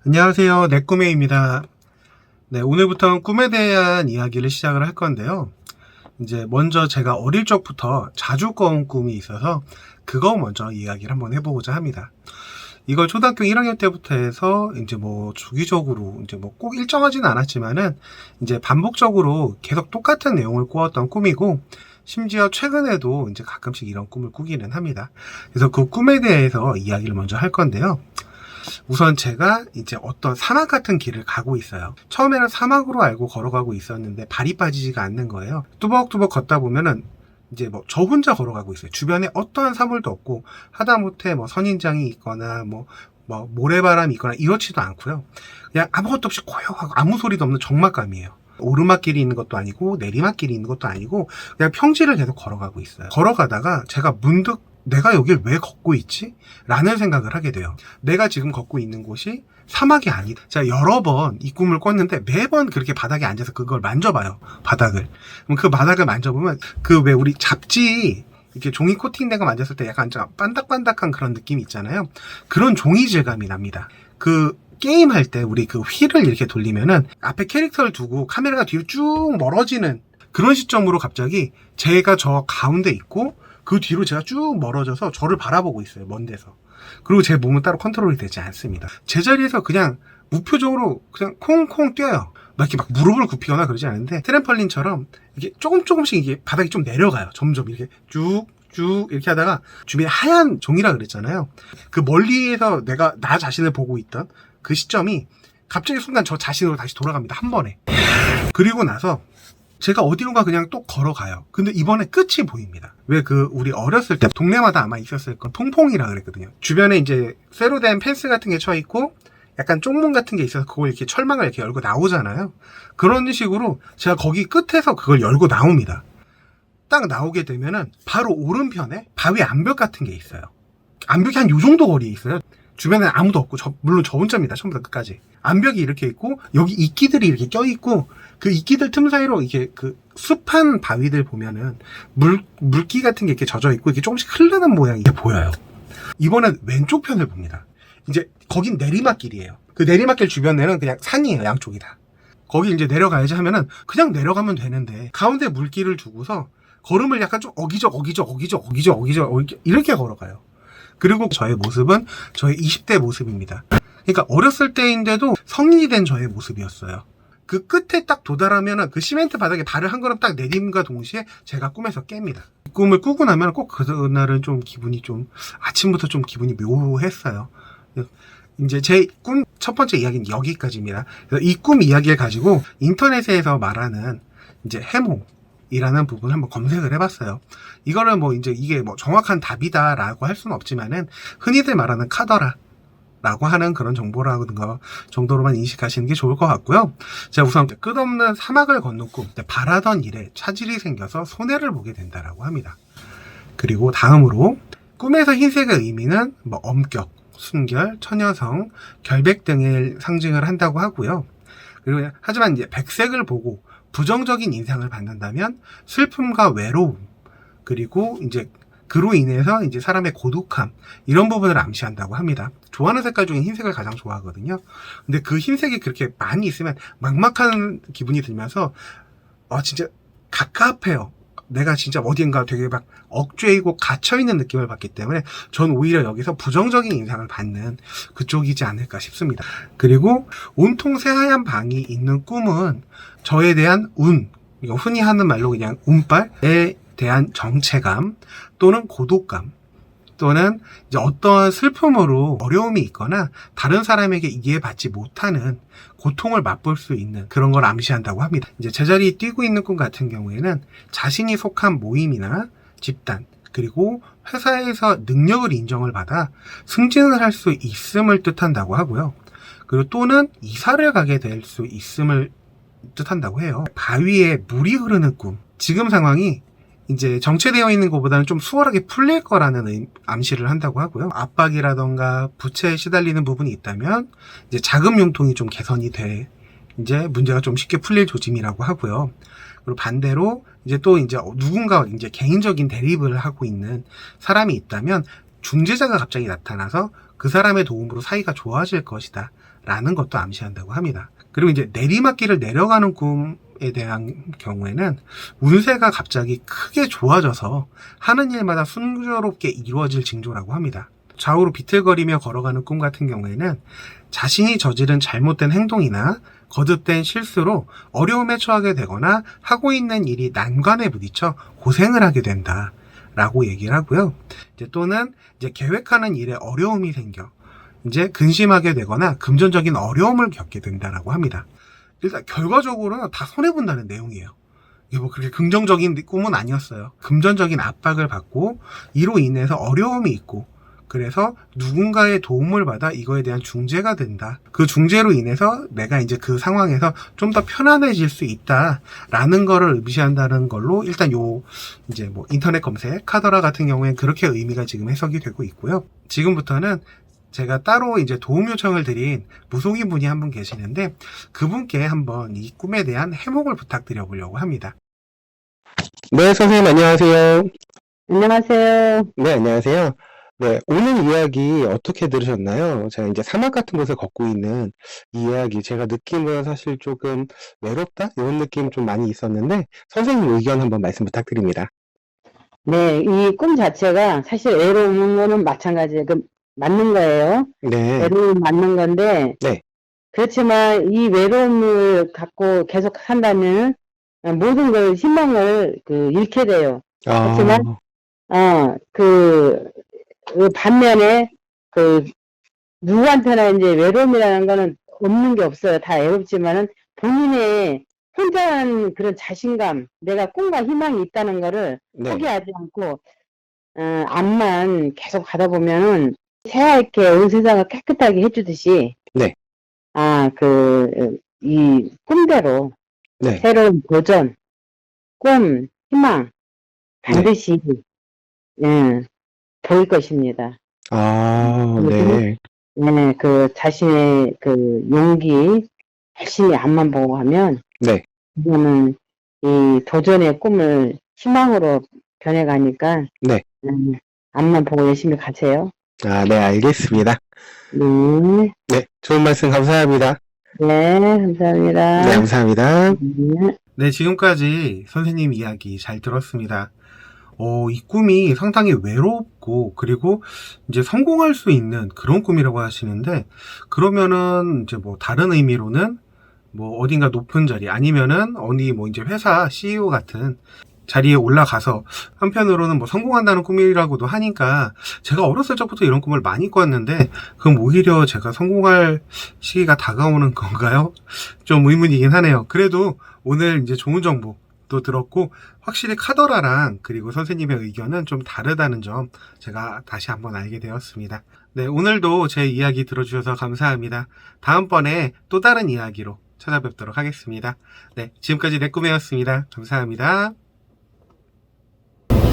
안녕하세요. 내 꿈에입니다. 네, 오늘부터는 꿈에 대한 이야기를 시작을 할 건데요. 이제 먼저 제가 어릴 적부터 자주 꿔온 꿈이 있어서 그거 먼저 이야기를 한번 해보고자 합니다. 이걸 초등학교 1학년 때부터 해서 이제 뭐 주기적으로 이제 뭐 꼭 일정하지는 않았지만은 이제 반복적으로 계속 똑같은 내용을 꾸었던 꿈이고, 심지어 최근에도 이제 가끔씩 이런 꿈을 꾸기는 합니다. 그래서 그 꿈에 대해서 이야기를 먼저 할 건데요. 우선 제가 이제 어떤 사막 같은 길을 가고 있어요. 처음에는 사막으로 알고 걸어가고 있었는데 발이 빠지지가 않는 거예요. 뚜벅뚜벅 걷다 보면은 이제 뭐 저 혼자 걸어가고 있어요. 주변에 어떠한 사물도 없고, 하다못해 뭐 선인장이 있거나 뭐 모래바람이 있거나 이렇지도 않고요. 그냥 아무것도 없이 고요하고 아무 소리도 없는 적막감이에요. 오르막길이 있는 것도 아니고 내리막길이 있는 것도 아니고 그냥 평지를 계속 걸어가고 있어요. 걸어가다가 제가 문득 내가 여길 왜 걷고 있지? 라는 생각을 하게 돼요. 내가 지금 걷고 있는 곳이 사막이 아니다. 제가 여러 번 이 꿈을 꿨는데 매번 그렇게 바닥에 앉아서 그걸 만져봐요. 바닥을. 그럼 그 바닥을 만져보면 그 왜 우리 잡지 이렇게 종이 코팅된 거 만졌을 때 약간 좀 반딱반딱한 그런 느낌이 있잖아요. 그런 종이 질감이 납니다. 그 게임 할 때 우리 그 휠을 이렇게 돌리면은 앞에 캐릭터를 두고 카메라가 뒤로 쭉 멀어지는 그런 시점으로 갑자기 제가 저 가운데 있고 그 뒤로 제가 쭉 멀어져서 저를 바라보고 있어요. 먼 데서. 그리고 제 몸은 따로 컨트롤이 되지 않습니다. 제자리에서 그냥 무표정으로 그냥 콩콩 뛰어요. 막 이렇게 막 무릎을 굽히거나 그러지 않은데 트램펄린처럼 이게 조금씩 이게 바닥이 좀 내려가요. 점점 이렇게 쭉 이렇게 하다가 주변에 하얀 종이라 그랬잖아요. 그 멀리에서 내가 나 자신을 보고 있던 그 시점이 갑자기 순간 저 자신으로 다시 돌아갑니다. 한 번에. 그리고 나서 제가 어디론가 그냥 또 걸어가요. 근데 이번에 끝이 보입니다. 왜 우리 어렸을 때 동네마다 아마 있었을 건 통풍이라 그랬거든요. 주변에 이제 쇠로 된 펜스 같은 게 쳐 있고 약간 쪽문 같은 게 있어서 그걸 이렇게 철망을 이렇게 열고 나오잖아요. 그런 식으로 제가 거기 끝에서 그걸 열고 나옵니다. 딱 나오게 되면은 바로 오른편에 바위 암벽 같은 게 있어요. 암벽이 한 요 정도 거리에 있어요. 주변에 아무도 없고 물론 저 혼자입니다. 처음부터 끝까지. 암벽이 이렇게 있고 여기 이끼들이 이렇게 껴있고 그 이끼들 틈 사이로 이게 그 습한 바위들 보면은 물기 같은 게 이렇게 젖어 있고 이게 조금씩 흐르는 모양이 보여요. 이번엔 왼쪽 편을 봅니다. 이제 거긴 내리막길이에요. 그 내리막길 주변에는 그냥 산이에요. 양쪽이 다. 거기 이제 내려가야지 하면은 그냥 내려가면 되는데 가운데 물길을 두고서 걸음을 약간 좀 어기적 이렇게 걸어가요. 그리고 저의 모습은 저의 20대 모습입니다. 그러니까 어렸을 때인데도 성인이 된 저의 모습이었어요. 그 끝에 딱 도달하면 그 시멘트 바닥에 발을 한 걸음 딱 내딛음과 동시에 제가 꿈에서 깹니다. 꿈을 꾸고 나면 꼭 그날은 좀 기분이 아침부터 좀 기분이 묘했어요. 이제 제 꿈 첫 번째 이야기는 여기까지입니다. 그래서 이 꿈 이야기를 가지고 인터넷에서 말하는 이제 해몽이라는 부분을 한번 검색을 해봤어요. 이거는 뭐 이제 이게 뭐 정확한 답이다라고 할 수는 없지만은 흔히들 말하는 카더라 라고 하는 그런 정보라는 거 정도로만 인식하시는 게 좋을 것 같고요. 자, 우선 끝없는 사막을 걷는 꿈, 바라던 일에 차질이 생겨서 손해를 보게 된다라고 합니다. 그리고 다음으로 꿈에서 흰색의 의미는 뭐 엄격, 순결, 처녀성, 결백 등을 상징을 한다고 하고요. 그리고 하지만 이제 백색을 보고 부정적인 인상을 받는다면 슬픔과 외로움, 그리고 이제 그로 인해서 이제 사람의 고독함 이런 부분을 암시한다고 합니다. 좋아하는 색깔 중에 흰색을 가장 좋아하거든요. 근데 그 흰색이 그렇게 많이 있으면 막막한 기분이 들면서 진짜 갑갑해요. 내가 진짜 어딘가 되게 막 억죄이고 갇혀있는 느낌을 받기 때문에 전 오히려 여기서 부정적인 인상을 받는 그쪽이지 않을까 싶습니다. 그리고 온통 새하얀 방이 있는 꿈은 저에 대한 흔히 하는 말로 그냥 운빨에 대한 정체감 또는 고독감 또는 이제 어떤 슬픔으로 어려움이 있거나 다른 사람에게 이해받지 못하는 고통을 맛볼 수 있는 그런 걸 암시한다고 합니다. 이제 제자리에 뛰고 있는 꿈 같은 경우에는 자신이 속한 모임이나 집단 그리고 회사에서 능력을 인정을 받아 승진을 할 수 있음을 뜻한다고 하고요. 그리고 또는 이사를 가게 될 수 있음을 뜻한다고 해요. 바위에 물이 흐르는 꿈. 지금 상황이 이제 정체되어 있는 것보다는 좀 수월하게 풀릴 거라는 암시를 한다고 하고요. 압박이라던가 부채에 시달리는 부분이 있다면 이제 자금 융통이 좀 개선이 돼 이제 문제가 좀 쉽게 풀릴 조짐이라고 하고요. 그리고 반대로 이제 또 이제 누군가 이제 개인적인 대립을 하고 있는 사람이 있다면 중재자가 갑자기 나타나서 그 사람의 도움으로 사이가 좋아질 것이다 라는 것도 암시한다고 합니다. 그리고 이제 내리막길을 내려가는 꿈에 대한 경우에는 운세가 갑자기 크게 좋아져서 하는 일마다 순조롭게 이루어질 징조라고 합니다. 좌우로 비틀거리며 걸어가는 꿈 같은 경우에는 자신이 저지른 잘못된 행동이나 거듭된 실수로 어려움에 처하게 되거나 하고 있는 일이 난관에 부딪혀 고생을 하게 된다 라고 얘기를 하고요. 이제 또는 이제 계획하는 일에 어려움이 생겨 이제 근심하게 되거나 금전적인 어려움을 겪게 된다라고 합니다. 일단 결과적으로는 다 손해본다는 내용이에요. 이게 뭐 그렇게 긍정적인 꿈은 아니었어요. 금전적인 압박을 받고 이로 인해서 어려움이 있고 그래서 누군가의 도움을 받아 이거에 대한 중재가 된다. 그 중재로 인해서 내가 이제 그 상황에서 좀 더 편안해질 수 있다라는 거를 의미한다는 걸로 일단 이제 뭐 인터넷 검색 카더라 같은 경우엔 그렇게 의미가 지금 해석이 되고 있고요. 지금부터는 제가 따로 이제 도움 요청을 드린 무속인 분이 한 분 계시는데 그분께 한번 이 꿈에 대한 해몽을 부탁드려 보려고 합니다. 네, 선생님 안녕하세요. 안녕하세요. 네, 안녕하세요. 네, 오늘 이야기 어떻게 들으셨나요? 제가 이제 사막 같은 곳을 걷고 있는 이 이야기, 제가 느낌은 사실 조금 외롭다? 이런 느낌 좀 많이 있었는데, 선생님 의견 한번 말씀 부탁드립니다. 네, 이 꿈 자체가 사실 외로운 거는 마찬가지예요. 맞는 거예요. 네, 외로움 맞는 건데, 네, 그렇지만 이 외로움을 갖고 계속 산다면 모든 걸 희망을 잃게 돼요. 아, 그렇지만, 그 반면에 누구한테나 이제 외로움이라는 거는 없는 게 없어요. 다 외롭지만은 본인의 혼자한 그런 자신감, 내가 꿈과 희망이 있다는 거를 네, 포기하지 않고, 앞만 계속 가다 보면은 새하얗게 온 세상을 깨끗하게 해주듯이, 네, 이 꿈대로 네, 새로운 도전, 꿈, 희망, 네, 반드시, 보일 것입니다. 아, 그리고 네, 자신의 용기, 열심히 앞만 보고 하면, 네, 그러면 이 도전의 꿈을 희망으로 변해가니까, 네, 앞만 보고 열심히 가세요. 아, 네, 알겠습니다. 네, 네, 좋은 말씀 감사합니다. 네, 네, 감사합니다. 감사합니다. 네. 네, 지금까지 선생님 이야기 잘 들었습니다. 이 꿈이 상당히 외롭고 그리고 이제 성공할 수 있는 그런 꿈이라고 하시는데 그러면은 이제 뭐 다른 의미로는 뭐 어딘가 높은 자리 아니면은 어디 뭐 이제 회사 CEO 같은 자리에 올라가서 한편으로는 뭐 성공한다는 꿈이라고도 하니까 제가 어렸을 적부터 이런 꿈을 많이 꿨는데 그럼 오히려 제가 성공할 시기가 다가오는 건가요? 좀 의문이긴 하네요. 그래도 오늘 이제 좋은 정보 또 들었고 확실히 카더라랑 그리고 선생님의 의견은 좀 다르다는 점 제가 다시 한번 알게 되었습니다. 네, 오늘도 제 이야기 들어주셔서 감사합니다. 다음번에 또 다른 이야기로 찾아뵙도록 하겠습니다. 네, 지금까지 내 꿈이었습니다. 감사합니다.